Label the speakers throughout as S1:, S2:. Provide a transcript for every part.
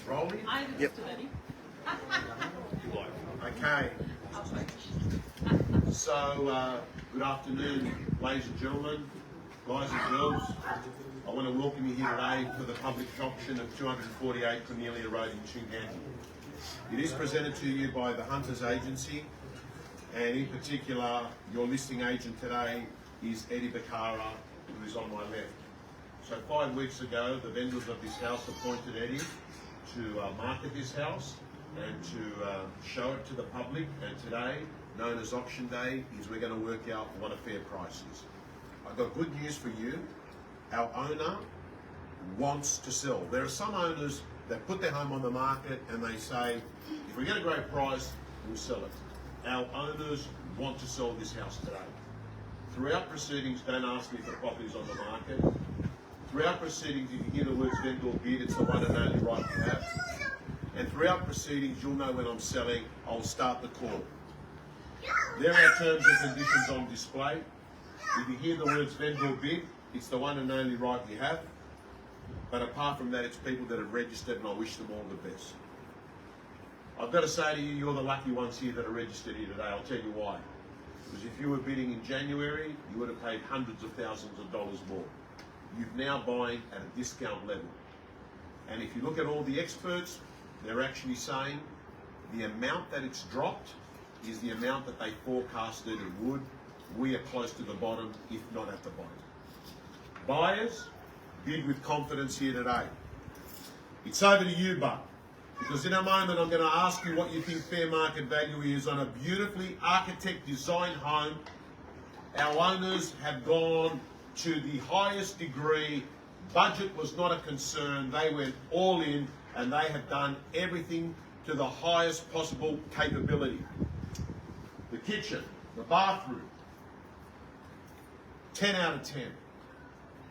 S1: Rolling?
S2: Yep.
S1: Okay. So, good afternoon, ladies and gentlemen, guys and girls. I want to welcome you here today for the public auction of 248 Cornelia Road in Toongabbie. It is presented to you by the Hunters Agency, and in particular, your listing agent today is Eddie Bechara, who is on my left. So 5 weeks ago, the vendors of this house appointed Eddie to market this house and to show it to the public, and today, known as auction day, is we're going to work out what a fair price is. I've got good news for you. Our owner wants to sell. There are some owners that put their home on the market and they say, if we get a great price, we'll sell it. Our owners want to sell this house today. Throughout proceedings, don't ask me if the property's on the market. Throughout proceedings, if you hear the words vendor bid, it's the one and only right you have. And throughout proceedings, you'll know when I'm selling, I'll start the call. There are terms and conditions on display. If you hear the words vendor bid, it's the one and only right we have. But apart from that, it's people that have registered, and I wish them all the best. I've got to say to you, you're the lucky ones here that are registered here today. I'll tell you why. Because if you were bidding in January, you would have paid hundreds of thousands of dollars more. You're now buying at a discount level. And if you look at all the experts, they're actually saying the amount that it's dropped is the amount that they forecasted it would. We are close to the bottom, if not at the bottom. Buyers, bid with confidence here today. It's over to you, Buck, because in a moment I'm going to ask you what you think fair market value is on a beautifully architect designed home. Our owners have gone to the highest degree. Budget was not a concern. They went all in and they have done everything to the highest possible capability. The kitchen, the bathroom, 10 out of 10.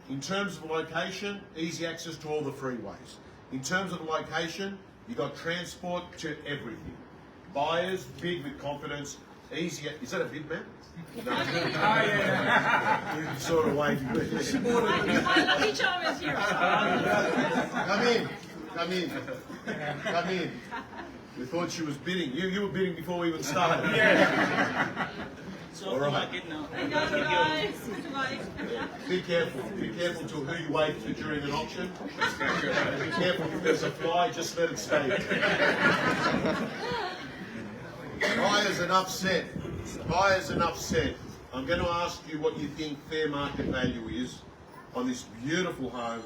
S1: In terms of location, easy access to all the freeways. In terms of location, you got transport to everything. Buyers, bid with confidence, easy. Is that a bid, man? No. Sort of wavy.
S2: My lucky charm is here.
S1: Come in. We thought she was bidding. You were bidding before we even started. Yeah.
S3: So
S1: all right. Be careful to who you wave to during an auction. Be careful if there's a fly, just let it stay. Buyers, enough said. I'm going to ask you what you think fair market value is on this beautiful home,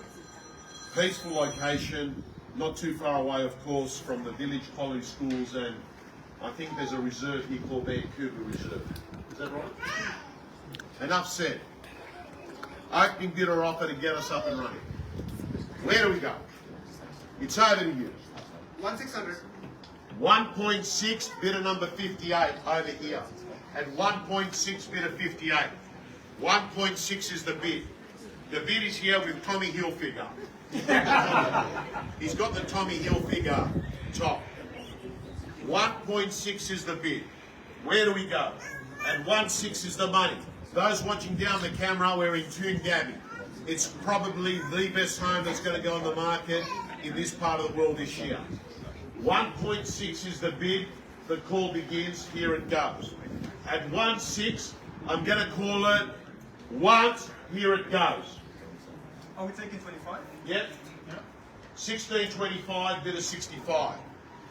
S1: peaceful location, not too far away, of course, from the village college schools, and I think there's a reserve here called Vancouver Reserve. Is that right? Enough said. Opening bidder offer to get us up and running. Where do we go? It's over to you.
S4: 1,600.
S1: 1.6, bidder number 58 over here. At 1.6, bidder 58. 1.6 is the bid. The bid is here with Tommy Hilfiger. He's got the Tommy Hilfiger top. 1.6 is the bid. Where do we go? And 1.6 is the money. Those watching down the camera, we're in Toongabbie. It's probably the best home that's going to go on the market in this part of the world this year. 1.6 is the bid. The call begins. Here it goes. At 1.6, I'm going to call it once. Here it goes.
S4: Are we taking 25?
S1: Yep.
S4: Yeah.
S1: 16.25, bid of 65.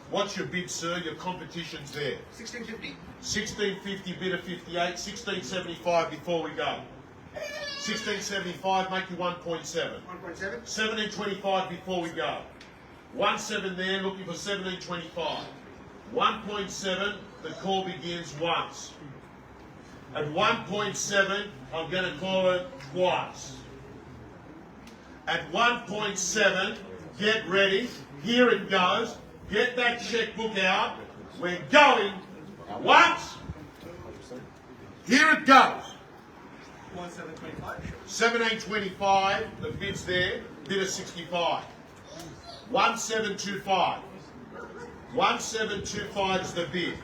S1: What's your bid, sir? Your competition's there.
S4: 1650.
S1: 16.50, bid of 58. 16.75 before we go. 16.75, make you 1.7.
S4: 1.7.
S1: 17.25 before we go. 1.7 there, looking for 17.25. 1.7, the call begins once. At 1.7, I'm going to call it twice. At 1.7, get ready. Here it goes. Get that checkbook out. We're going once. Here it goes.
S4: 1725.
S1: 17.25, the bid's there. Bid of 65. 1725. 1725 is the bid.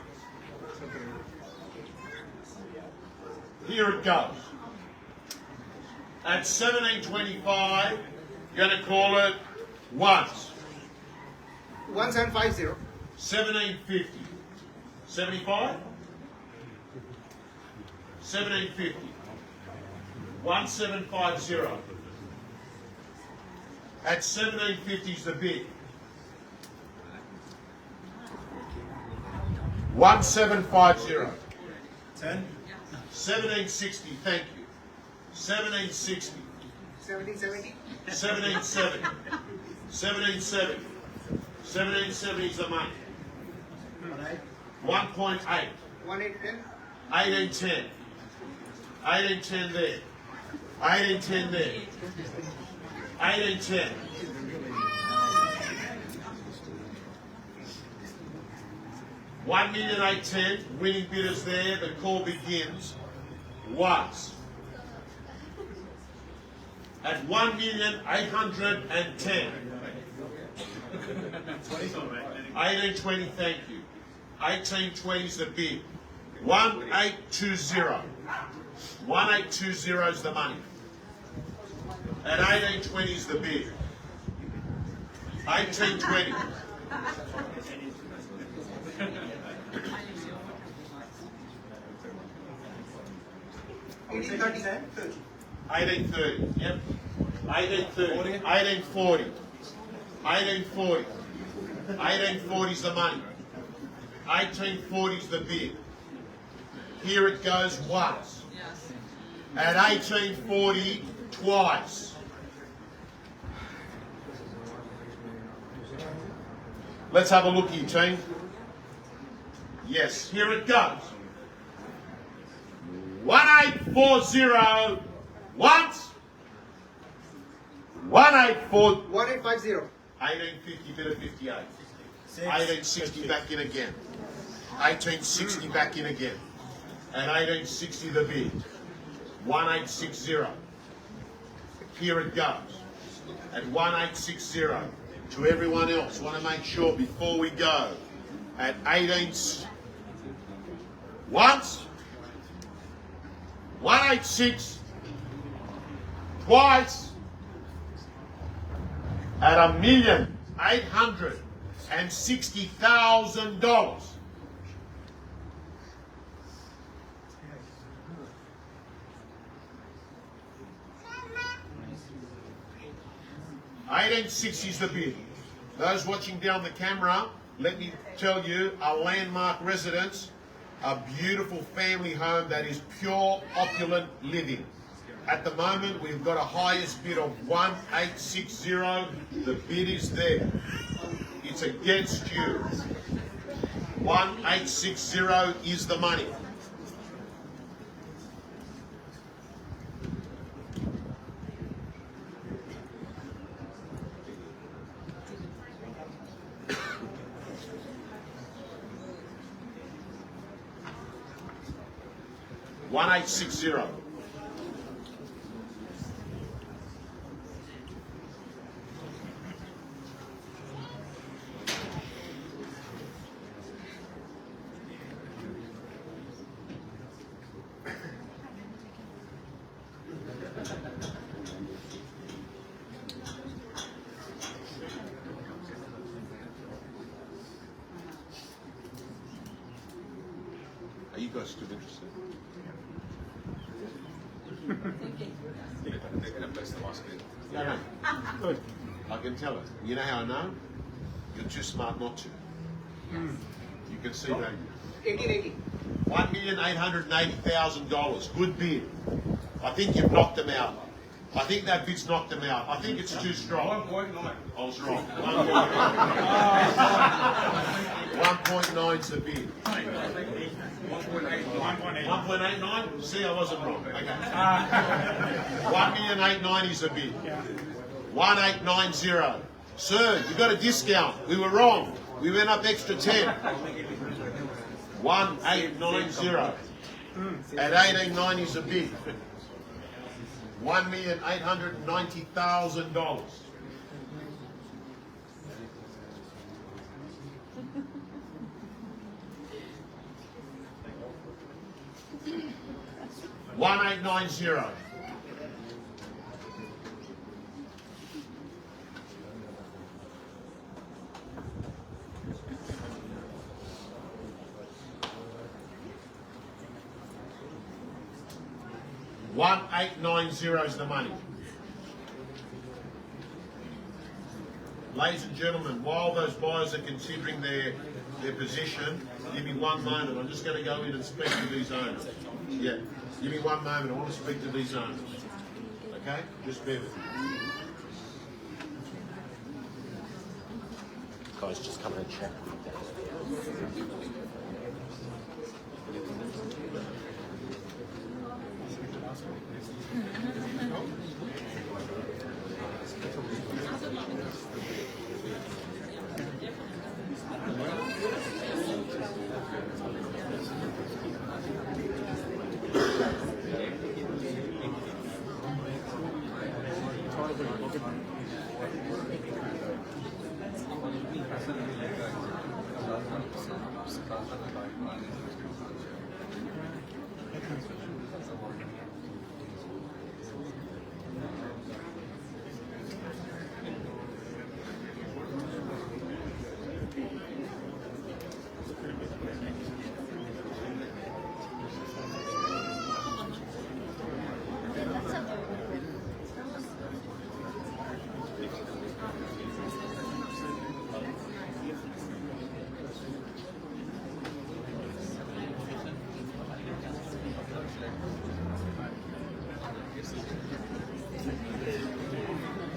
S1: Here it goes. At 17.25, you're going to call it once.
S4: 1750.
S1: 1750. 75? 1750. 1750. At 1750 is the bid. 1750.
S4: 10.
S1: 1760, thank you. 1760.
S4: 1770.
S1: 1770. 1770. 1770 is the money. 1.8.
S4: 1810.
S1: 1810. 1810 there. 1810 there. 1810. 1,810,000, winning bidders there, the call begins once. At 1,810,000. 1820, thank you. 1820 is the bid. 1820. 1820 is the money. At 1820 is the bid. 1820.
S4: 1830.
S1: 1830, yep. 1830. 1840. 1840. 1840 is the money. 1840 is the bid. Here it goes once.
S2: Yes.
S1: At 1840, twice. Let's have a look here, team. Yes, here it goes. 1840 once. 1840.
S4: 1850.
S1: 1850 bid of 58. 1860 back in again. 1860 back in again. And 1860 the bid. 1860. Here it goes. At 1860. To everyone else, want to make sure before we go. At 18 once. 186 twice. At $1,860,000. $1860 is the bid. Those watching down the camera, let me tell you, a landmark residence, a beautiful family home that is pure opulent living. At the moment, we've got a highest bid of 1860. The bid is there. It's against you. 1860 is the money. $1860. Are you guys still interested? No, no. Good. I can tell it. You know how I know? You're too smart not to. You can see that.
S4: 1880.
S1: $1,880,000. Good bid. I think you've knocked them out. I think that bid's knocked them out. I think it's too strong.
S4: 1.9.
S1: I was wrong. 1.9's the bid. 1.89? See, I wasn't wrong. Okay. 1,890,000 is the bid. 1890. Sir, you got a discount. We were wrong. We went up extra 10. 1890. At 1890 is a bid. $1,890,000. $1,890. 1890 is the money. Ladies and gentlemen, while those buyers are considering their position, give me one moment. I'm just going to go in and speak to these owners. Yeah, give me one moment. I want to speak to these owners. Okay? Just bear with me.
S3: Guys, just come and check.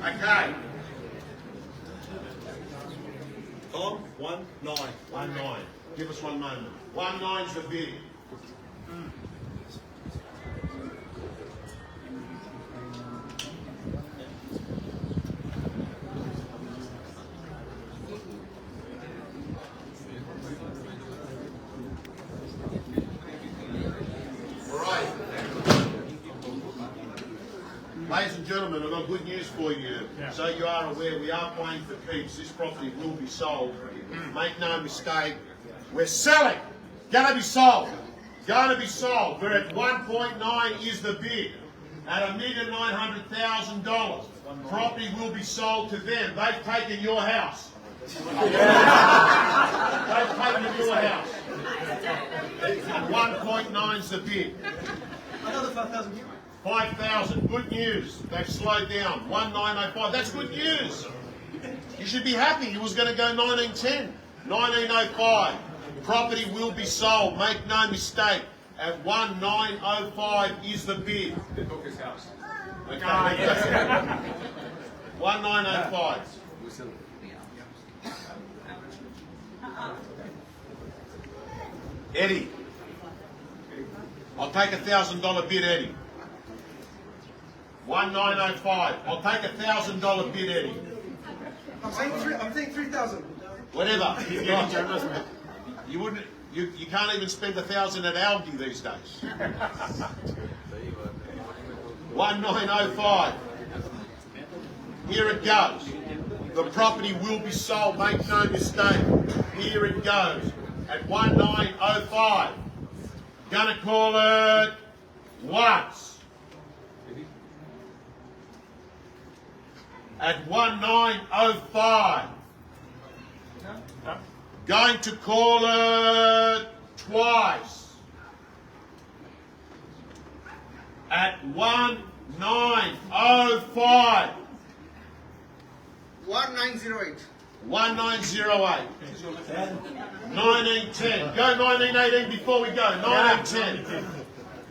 S1: Okay.
S5: Tom, 19.
S1: 19. Give us one moment. 19's the bid. Ladies and gentlemen, I've got good news for you. So you are aware, we are playing for keeps. This property will be sold. Make no mistake, we're selling. Gonna be sold. Gonna be sold. We're at 1.9 is the bid. At $1,900,000. Property will be sold to them. They've taken your house. They've taken your house. 1.9's the bid.
S5: Another 5,000.
S1: 5,000. Good news. They've slowed down. 1905. That's good news. You should be happy. He was going to go 1910. 1905. Property will be sold. Make no mistake. At 1905 is the bid.
S5: They took his house.
S1: Okay. 1905. Eddie. I'll take $1,000 bid, Eddie. 1905. I'll take $1,000 bid, Eddie.
S4: I'm saying 3,000.
S1: Whatever. You wouldn't. You can't even spend 1,000 at Aldi these days. 1905. Here it goes. The property will be sold. Make no mistake. Here it goes. At 1905. Gonna call it once. At 1905. Going to call it twice. At 1905.
S4: 1908.
S1: 1908. 1910. Go 1918 before we go. 1910.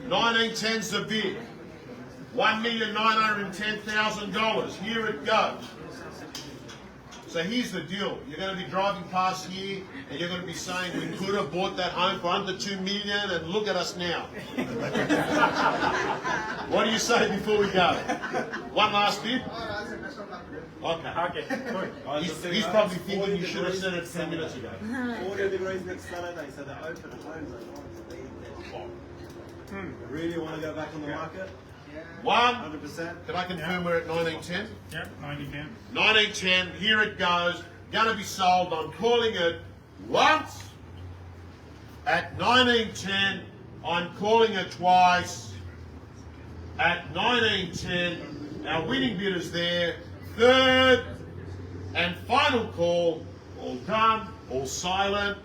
S1: 1910's the bid. $1,910,000. Here it goes. So here's the deal. You're going to be driving past here and you're going to be saying, we could have bought that home for under $2 million and look at us now. What do you say before we go? One last bid? Okay. He's probably thinking you should have said it 10 minutes ago.
S5: Order degrees next Saturday, so they're open at home. Really want to go back on the market?
S1: 100%. Can I confirm we're at 1910?
S6: Yep, 1910.
S1: 1910, here it goes. Gonna be sold. I'm calling it once. At 1910, I'm calling it twice. At 1910, our winning bid is there. Third and final call. All done, all silent.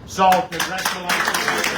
S1: Sold. Congratulations.